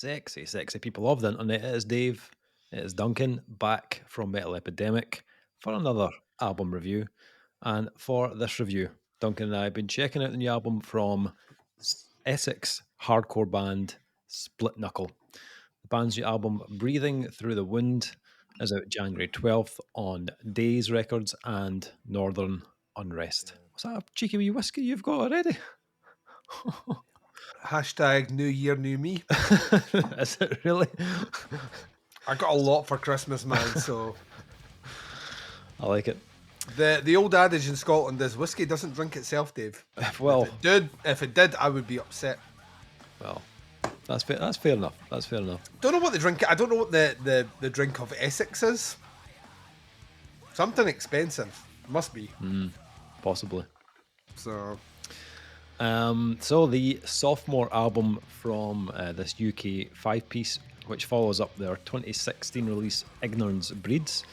sexy, sexy people of the internet. It is Dave, it is Duncan, back from Metal Epidemic for another album review. And for this review, Duncan and I have been checking out the new album from Essex hardcore band Splitknuckle. The band's new album, Breathing Through the Wind, is out January 12th on DAZE Records and Northern Unrest. Was that a cheeky wee whiskey you've got already? Hashtag New Year, New Me. Is it really? I got a lot for Christmas, man. So I like it. the old adage in Scotland is whiskey doesn't drink itself, Dave. Well, if it did, I would be upset. well, that's fair. That's fair enough. That's fair enough. Don't know what the drink. I don't know what the drink of Essex is. Something expensive. Must be. Possibly. So So the sophomore album from this UK five-piece, which follows up their 2016 release Ignorance Breeds.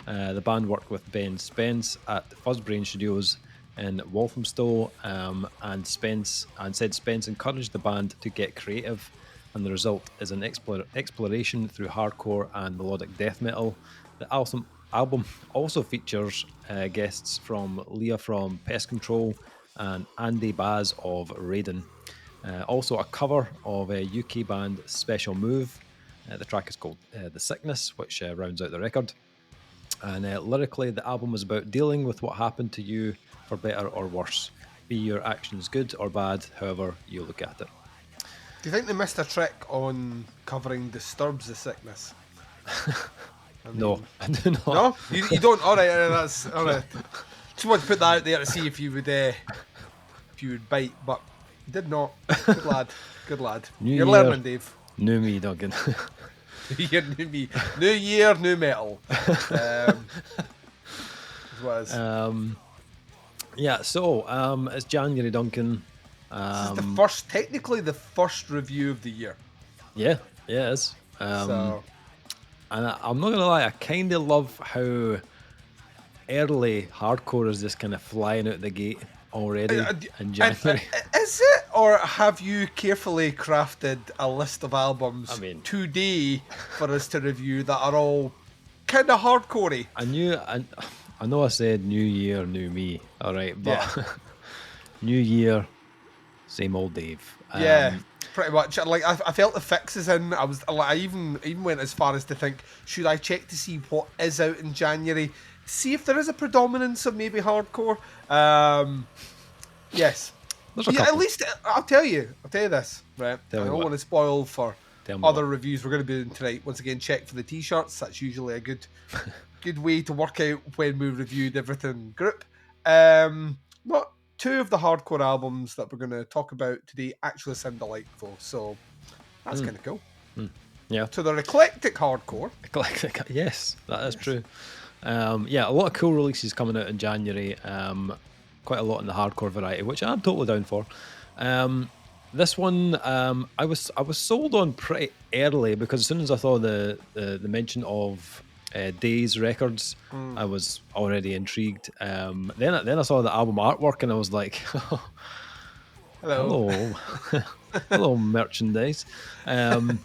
The band worked with Ben Spence at Fuzzbrain Studios in Walthamstow, and said Spence encouraged the band to get creative, and the result is an exploration through hardcore and melodic death metal. The album also features guests from Leah from Pest Control and Andy Baz of Raiden. Also a cover of a UK band Special Move. The track is called The Sickness, which rounds out the record. And lyrically, the album was about dealing with what happened to you for better or worse. Be your actions good or bad, however you look at it. do you think they missed a trick on covering Disturbs the Sickness? No, I do not. No, you don't. All right, that's all right. Just want to put that out there to see if you would bite, but you did not. Good lad, good lad. New You're year. learning, Dave. New me, Duncan. New year, new metal. Is what it is. Yeah, so it's January, Duncan. This is technically the first review of the year. Yeah, it is. So And I'm not gonna lie, I kind of love how early hardcore is just kind of flying out the gate already in January. Is it, or have you carefully crafted a list of albums today for us to review that are all kind of hardcorey? I know I said new year, new me, all right, but new year, same old Dave. Yeah, pretty much. Like I felt the fixes in. I even went as far as to think, should I check to see what is out in January, see if there is a predominance of maybe hardcore. Yes. Yeah, at least I'll tell you this, right? I don't want to spoil for other reviews we're going to be doing tonight. Once again, check for the t-shirts. That's usually a good way to work out when we reviewed everything group. Not two of the hardcore albums that we're going to talk about today actually sound alike, though, so that's kind of cool. Yeah. So they're eclectic hardcore. Eclectic, yes, that is true. Yeah, a lot of cool releases coming out in January. Quite a lot in the hardcore variety, which I'm totally down for. This one, I was sold on pretty early because as soon as I saw the mention of DAZE Records, I was already intrigued. Then I saw the album artwork and I was like, hello, hello merchandise. And,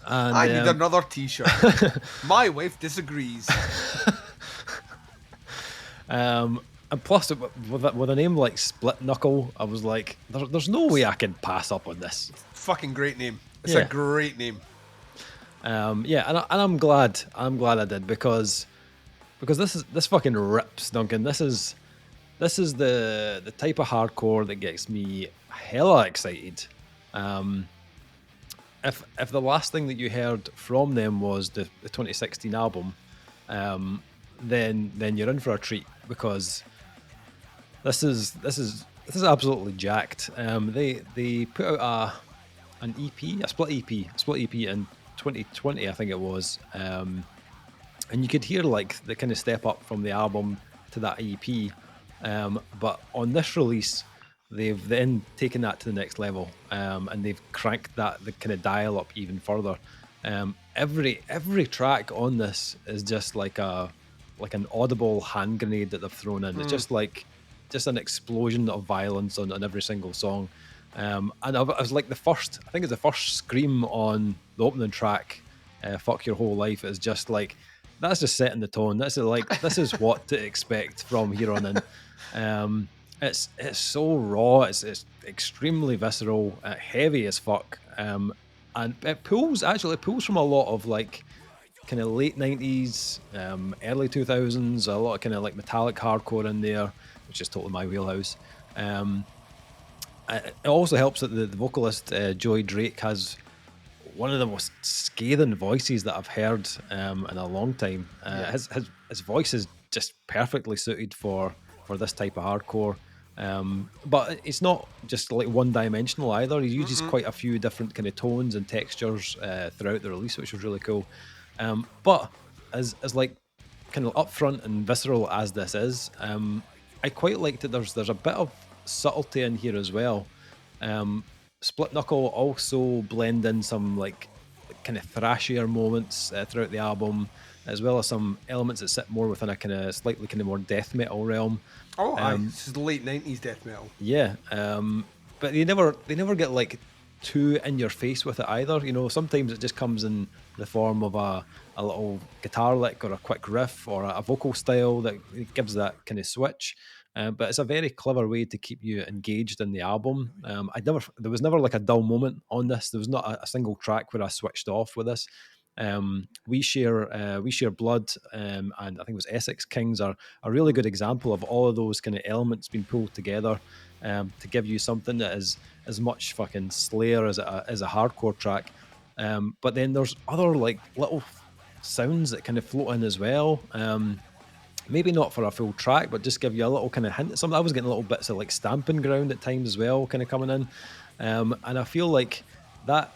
I need another t-shirt. My wife disagrees. And plus, with a name like Splitknuckle, I was like, there's no way I can pass up on this. Fucking great name. It's a great name. Yeah, and I'm glad I did because this fucking rips, Duncan. This is the type of hardcore that gets me hella excited. If the last thing that you heard from them was the 2016 album, then you're in for a treat because this is absolutely jacked. They put out an EP, a split EP in 2020, I think it was, and you could hear like the kind of step up from the album to that EP. But on this release, they've then taken that to the next level, and they've cranked the kind of dial up even further. Every track on this is just like an audible hand grenade that they've thrown in. It's just an explosion of violence on every single song. And I was like I think it's the first scream on the opening track, Fuck Your Whole Life, is just like, that's just setting the tone. This is what to expect from here on in. It's so raw, it's extremely visceral, heavy as fuck. And it pulls from a lot of like kind of late 90s, early 2000s, a lot of kind of like metallic hardcore in there, which is totally my wheelhouse. It also helps that the vocalist, Joey Drake, has one of the most scathing voices that I've heard in a long time. His voice is just perfectly suited for this type of hardcore. But it's not just like one dimensional either. He uses quite a few different kind of tones and textures throughout the release, which was really cool. But as like kind of upfront and visceral as this is, I quite like that there's a bit of subtlety in here as well. Splitknuckle also blend in some like kind of thrashier moments throughout the album, as well as some elements that sit more within a kind of slightly kind of more death metal realm. This is the late 90s death metal. Yeah, but they never get like too in your face with it either. You know, sometimes it just comes in the form of a little guitar lick or a quick riff or a vocal style that gives that kind of switch. But it's a very clever way to keep you engaged in the album. There was never like a dull moment on this. There was not a single track where I switched off with this. We share blood, and I think it was Essex Kings are a really good example of all of those kind of elements being pulled together to give you something that is as much fucking Slayer as a hardcore track. But then there's other like little sounds that kind of float in as well. Maybe not for a full track, but just give you a little kind of hint at something. I was getting little bits of like Stampin' ground at times as well, kind of coming in. And I feel like that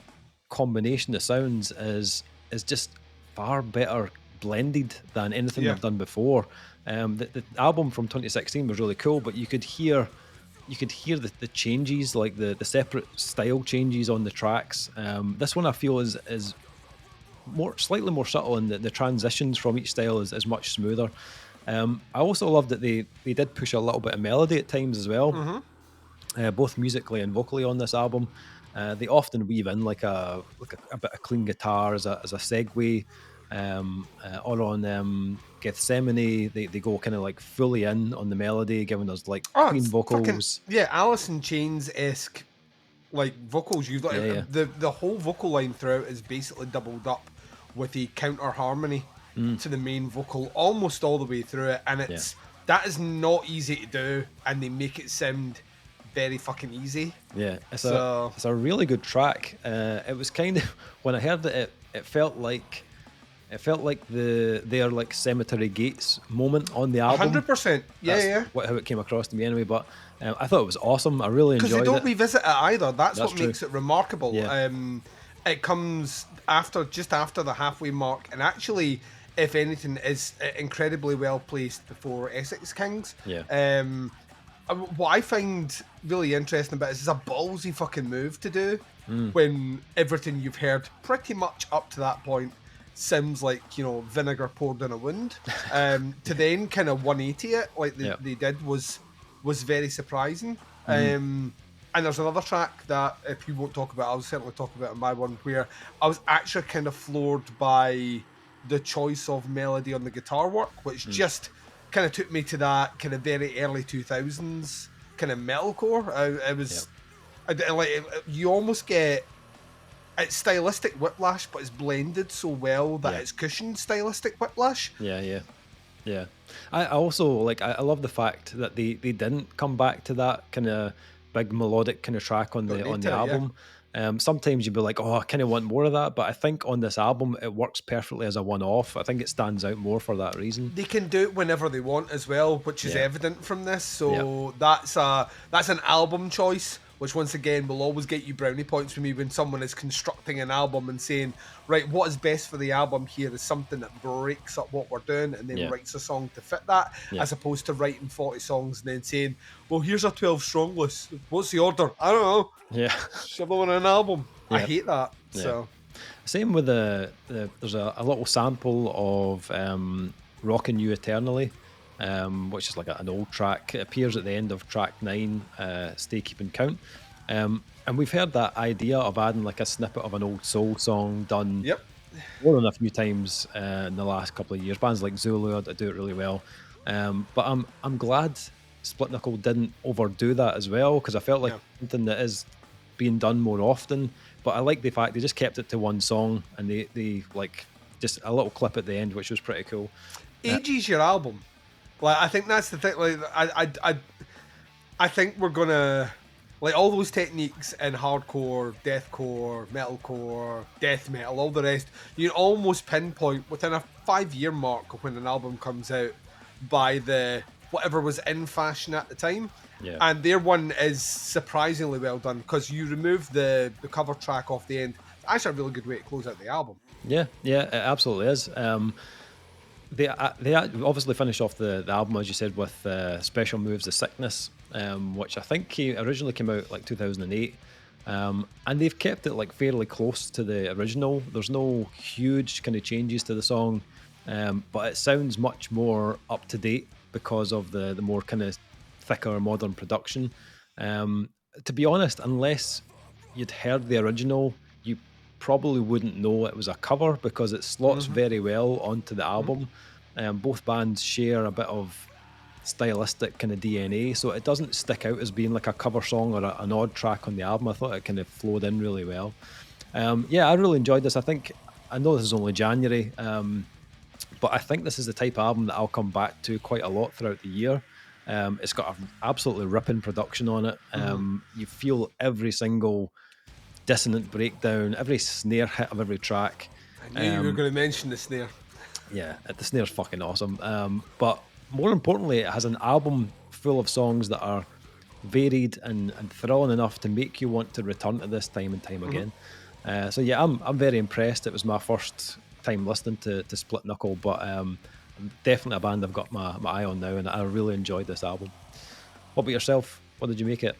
combination of sounds is just far better blended than anything they've done before. The album from 2016 was really cool, but you could hear the changes, like the separate style changes on the tracks. This one I feel is slightly more subtle, and the transitions from each style is much smoother. I also love that they did push a little bit of melody at times as well, both musically and vocally on this album. They often weave in like a bit of clean guitar as a segue, or on Gethsemane they go kind of like fully in on the melody, giving us like clean vocals. Alice in Chains-esque like vocals. You've got the whole vocal line throughout is basically doubled up with a counter harmony to the main vocal almost all the way through it, and that is not easy to do, and they make it sound very fucking easy. It's a really good track. It was kind of, when I heard it felt like their like Cemetery Gates moment on the album. 100%. How it came across to me anyway. But I thought it was awesome. I really enjoyed it. Because they don't revisit it either. That's what true. Makes it remarkable. It comes just after the halfway mark, and actually, if anything, is incredibly well placed before Essex Kings. What I find really interesting about this is a ballsy fucking move to do when everything you've heard pretty much up to that point sounds like, you know, vinegar poured in a wound. To then kind of 180 it like they did was very surprising. And there's another track that, if you won't talk about, I'll certainly talk about in my one, where I was actually kind of floored by the choice of melody on the guitar work, which just kind of took me to that kind of very early 2000s kind of metalcore. You almost get, it's stylistic whiplash, but it's blended so well that it's cushioned stylistic whiplash. I also like, I love the fact that they didn't come back to that kind of big melodic kind of track on the album. Sometimes you'd be like, oh, I kind of want more of that, but I think on this album it works perfectly as a one-off. I think it stands out more for that reason. They can do it whenever they want as well, which is evident from this. So that's an album choice, which once again will always get you brownie points for me when someone is constructing an album and saying, right, what is best for the album here is something that breaks up what we're doing and then writes a song to fit that, as opposed to writing 40 songs and then saying, well, here's a 12 strong list. What's the order? I don't know. Shove them on an album. I hate that. So same with there's a little sample of Rockin' You Eternally, which is like an old track. It appears at the end of track 9, Stay Keeping Count. And we've heard that idea of adding like a snippet of an old soul song done Yep. more than a few times in the last couple of years. Bands like Zulu that do it really well. But I'm glad Splitknuckle didn't overdo that as well, because I felt like something that is being done more often. But I like the fact they just kept it to one song, and they like just a little clip at the end, which was pretty cool. Ages your album. Like, I think that's the thing. Like, I think we're gonna, like, all those techniques in hardcore, deathcore, metalcore, death metal, all the rest. You can almost pinpoint within a 5-year mark of when an album comes out by the whatever was in fashion at the time. Yeah. And their one is surprisingly well done, because you remove the cover track off the end. It's actually a really good way to close out the album. Yeah, it absolutely is. They obviously finished off the album, as you said, with Special Moves the Sickness, which I think originally came out like 2008. And they've kept it like fairly close to the original. There's no huge kind of changes to the song, but it sounds much more up to date because of the more kind of thicker modern production. To be honest, unless you'd heard the original, you probably wouldn't know it was a cover, because it slots very well onto the album. Both bands share a bit of stylistic kind of DNA, so it doesn't stick out as being like a cover song or an odd track on the album. I thought it kind of flowed in really well. I really enjoyed this. I know this is only January, but I think this is the type of album that I'll come back to quite a lot throughout the year. It's got an absolutely ripping production on it. You feel every single dissonant breakdown, every snare hit of every track. I knew you were going to mention the snare. Yeah, the snare's fucking awesome. But more importantly, it has an album full of songs that are varied and thrilling enough to make you want to return to this time and time again. So yeah, I'm very impressed. It was my first time listening to Splitknuckle, but definitely a band I've got my eye on now, and I really enjoyed this album. What about yourself? What did you make it?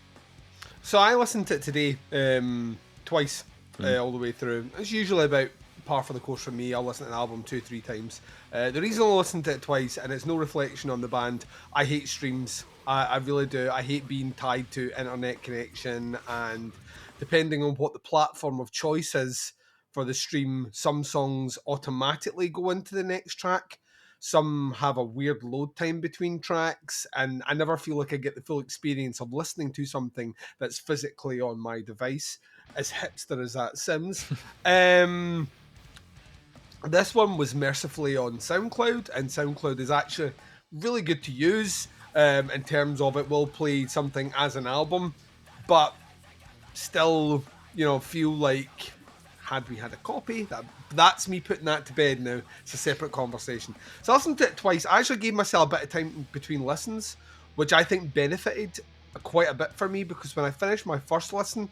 So I listened to it today twice, all the way through. It's usually about par for the course for me. I'll listen to an album 2-3 times. The reason I listened to it twice, and it's no reflection on the band, I hate streams. I really do. I hate being tied to internet connection, and depending on what the platform of choice is for the stream, some songs automatically go into the next track. Some have a weird load time between tracks, and I never feel like I get the full experience of listening to something that's physically on my device, as hipster as that sounds. This one was mercifully on SoundCloud, and SoundCloud is actually really good to use in terms of it will play something as an album, but still, feel like had we had a copy, that's me putting that to bed now. It's a separate conversation. So I listened to it twice. I actually gave myself a bit of time between listens, which I think benefited quite a bit for me, because when I finished my first listen,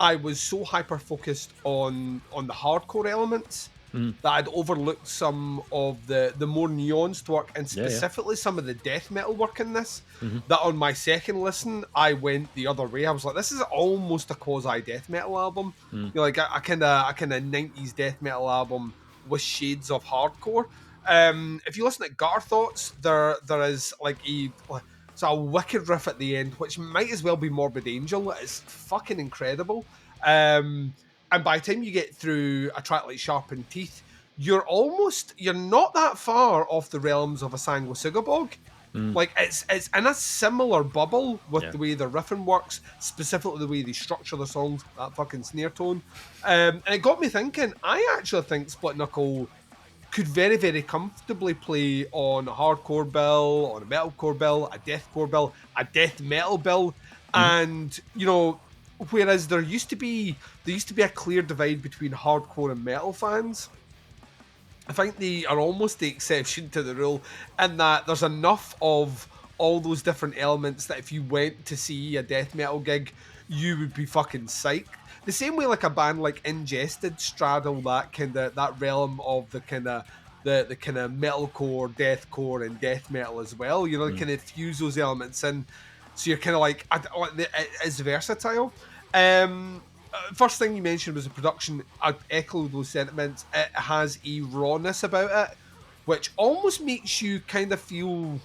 I was so hyper-focused on the hardcore elements that I'd overlooked some of the more nuanced work, and specifically some of the death metal work in this, that on my second listen, I went the other way. I was like, this is almost a quasi-death metal album. Like a kind of 90s death metal album with shades of hardcore. If you listen to Gutter Thoughts, there is like it's a wicked riff at the end, which might as well be Morbid Angel. It's fucking incredible. And by the time you get through a track like Sharpened Teeth, you're not that far off the realms of a Sanguisugabog. Like, it's in a similar bubble with the way the riffing works, specifically the way they structure the songs, that fucking snare tone. And it got me thinking, I actually think Splitknuckle could very, very comfortably play on a hardcore bill, on a metalcore bill, a deathcore bill, a death metal bill. And, whereas there used to be a clear divide between hardcore and metal fans, I think they are almost the exception to the rule, in that there's enough of all those different elements that if you went to see a death metal gig, you would be fucking psyched. The same way like a band like Ingested straddle that realm of the kind of metalcore, deathcore, and death metal as well. They kind of fuse those elements in. So you're kind of like, it's versatile. First thing you mentioned was the production. I echo those sentiments. It has a rawness about it, which almost makes you kind of feel...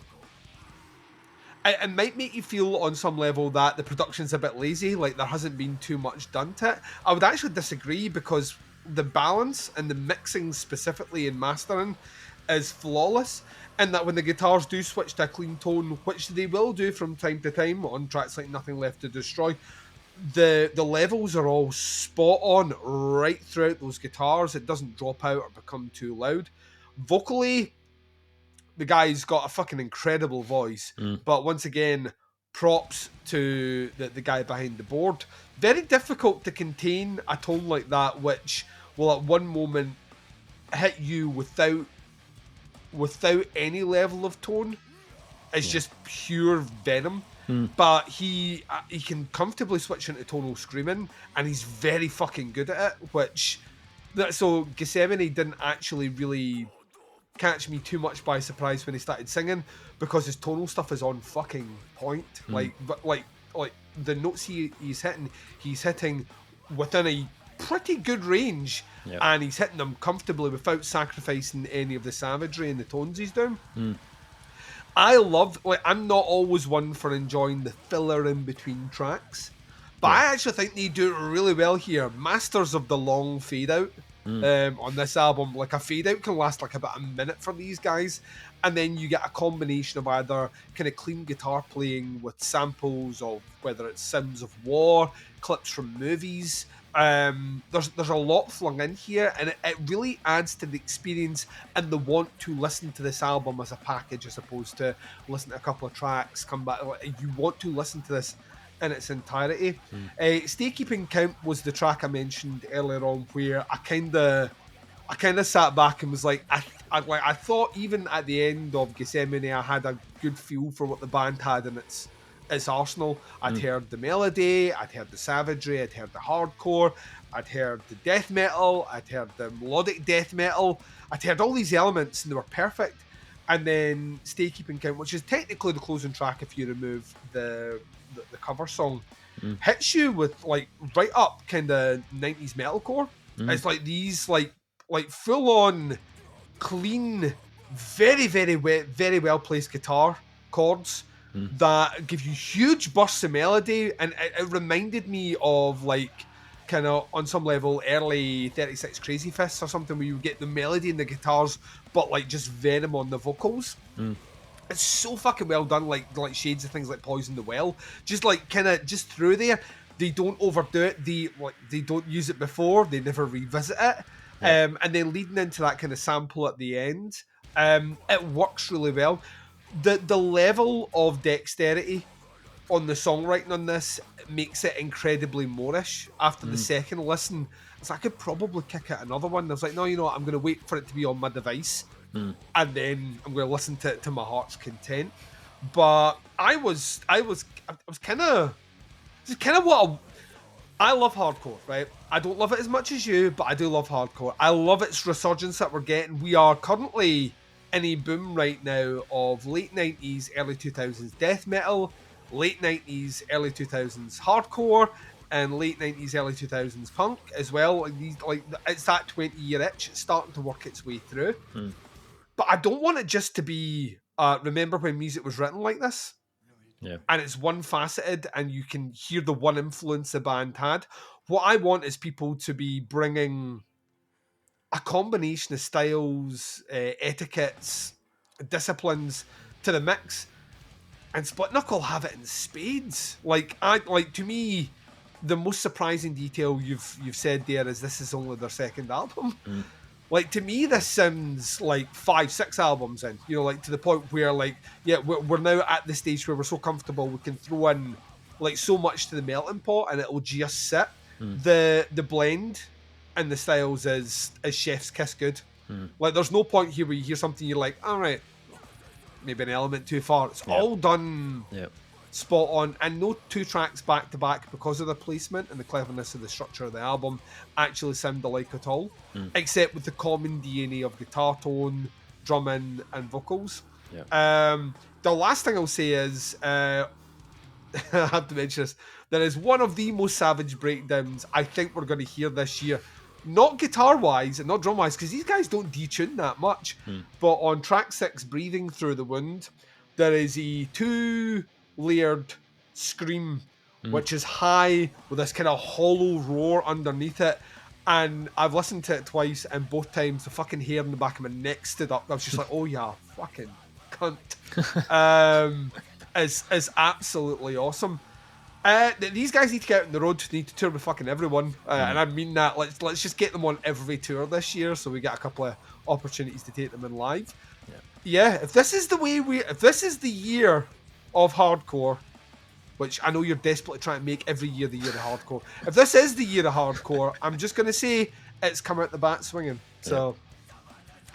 it might make you feel on some level that the production's a bit lazy, like there hasn't been too much done to it. I would actually disagree, because the balance and the mixing specifically in mastering is flawless, and that when the guitars do switch to a clean tone, which they will do from time to time on tracks like Nothing Left to Destroy, the levels are all spot on right throughout those guitars. It doesn't drop out or become too loud. Vocally, the guy's got a fucking incredible voice, but once again, props to the guy behind the board. Very difficult to contain a tone like that, which will at one moment hit you without any level of tone. It's just pure venom. But he can comfortably switch into tonal screaming, and he's very fucking good at it. So Gethsemane didn't actually really catch me too much by surprise when he started singing, because his tonal stuff is on fucking point. Like the notes he's hitting within a pretty good range, and he's hitting them comfortably without sacrificing any of the savagery and the tones he's doing. I love, I'm not always one for enjoying the filler in between tracks, but I actually think they do it really well here. Masters of the long fade out on this album. Like, a fade out can last like about a minute for these guys, and then you get a combination of either kind of clean guitar playing with samples of whether it's Sims of War, clips from movies. There's a lot flung in here, and it really adds to the experience and the want to listen to this album as a package, as opposed to listen to a couple of tracks, come back. You want to listen to this in its entirety. Stay Keeping Count was the track I mentioned earlier on, where I kind of sat back and was like, I thought even at the end of Gethsemane I had a good feel for what the band had in its arsenal. I'd heard the melody, I'd heard the savagery, I'd heard the hardcore, I'd heard the death metal, I'd heard the melodic death metal, I'd heard all these elements, and they were perfect. And then Stay Keeping Count, which is technically the closing track if you remove the cover song, hits you with like right up kind of 90s metalcore. It's like these like full on clean, very very well placed guitar chords that give you huge bursts of melody, and it reminded me of like kind of on some level early 36 Crazy Fists or something, where you get the melody in the guitars but like just venom on the vocals. It's so fucking well done, like shades of things like Poison the Well, just like kind of just through there. They don't overdo it, they don't use it before, they never revisit it. And then leading into that kind of sample at the end, it works really well. The level of dexterity on the songwriting on this makes it incredibly Moorish. After the second listen, it's like I could probably kick out another one. I was like, no, you know what, I'm going to wait for it to be on my device, and then I'm going to listen to it to my heart's content. But I was kind of what I love hardcore, right? I don't love it as much as you, but I do love hardcore. I love its resurgence that we're getting. We are currently in a boom right now of late 90s, early 2000s death metal, late 90s, early 2000s hardcore, and late 90s, early 2000s punk as well. It's that 20-year itch. It's starting to work its way through. But I don't want it just to be, remember when music was written like this? Yeah. And it's one-faceted, and you can hear the one influence the band had. What I want is people to be bringing a combination of styles, etiquettes, disciplines to the mix, and Splitknuckle have it in spades. To me, the most surprising detail you've said there is this is only their second album. Like, to me, this sounds like 5-6 albums in, you know, like to the point where, like, yeah, we're now at the stage where we're so comfortable we can throw in like so much to the melting pot and it'll just sit. The blend and the styles is chef's kiss good. Like, there's no point here where you hear something you're like, all right, maybe an element too far. It's all done spot on, and no two tracks back to back, because of the placement and the cleverness of the structure of the album, actually sound alike at all, except with the common DNA of guitar tone, drumming, and vocals. The last thing I'll say is, I have to mention this, there is one of the most savage breakdowns I think we're going to hear this year. Not guitar-wise and not drum-wise, because these guys don't detune that much, but on track 6, Breathing Through the Wound, there is a 2-layered scream, which is high with this kind of hollow roar underneath it. And I've listened to it twice, and both times the fucking hair in the back of my neck stood up. I was just like, oh yeah, fucking cunt. Is absolutely awesome. These guys need to get out on the road, need to tour with fucking everyone, and I mean that. Let's just get them on every tour this year, so we get a couple of opportunities to take them in live. Yeah, if this is the year of hardcore, which I know you're desperately trying to make every year the year of hardcore. If this is the year of hardcore, I'm just gonna say it's come out the bat swinging. So,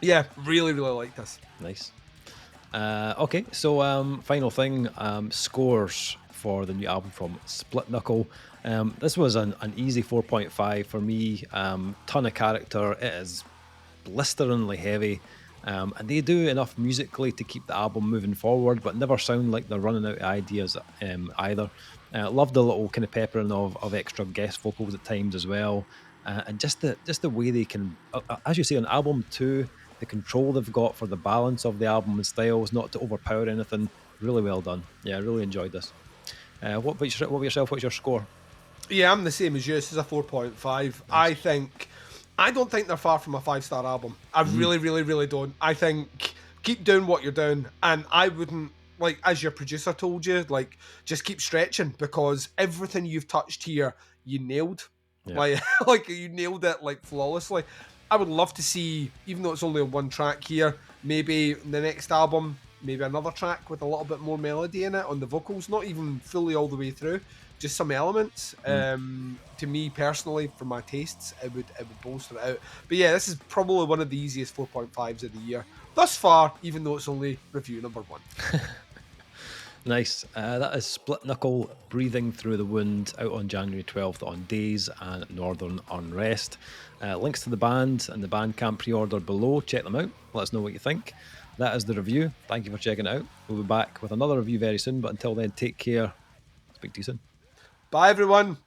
yeah, really, really like this. Nice. Okay, so final thing, scores for the new album from Splitknuckle. This was an easy 4.5 for me. Ton of character. It is blisteringly heavy. And they do enough musically to keep the album moving forward, but never sound like they're running out of ideas either. Love the little kind of peppering of extra guest vocals at times as well. And just the way they can, as you say, on album 2, the control they've got for the balance of the album and styles, not to overpower anything. Really well done. Yeah, I really enjoyed this. What about yourself? What's your score? Yeah, I'm the same as you. This is a 4.5. Nice. I don't think they're far from a 5-star album. I really, really, really don't. I think keep doing what you're doing, and I wouldn't, like, as your producer told you, like, just keep stretching, because everything you've touched here, you nailed. Yeah. Like you nailed it, like, flawlessly. I would love to see, even though it's only on one track here, maybe the next album, maybe another track with a little bit more melody in it on the vocals, not even fully all the way through, just some elements. To me personally, for my tastes, it would bolster it out. But yeah, this is probably one of the easiest 4.5s of the year thus far, even though it's only review number 1. Nice. That is Splitknuckle, Breathing Through the Wound, out on January 12th on DAZE and Northern Unrest. Links to the band and the Bandcamp pre-order below. Check them out. Let us know what you think. That is the review. Thank you for checking it out. We'll be back with another review very soon, but until then, take care. Speak to you soon. Bye, everyone.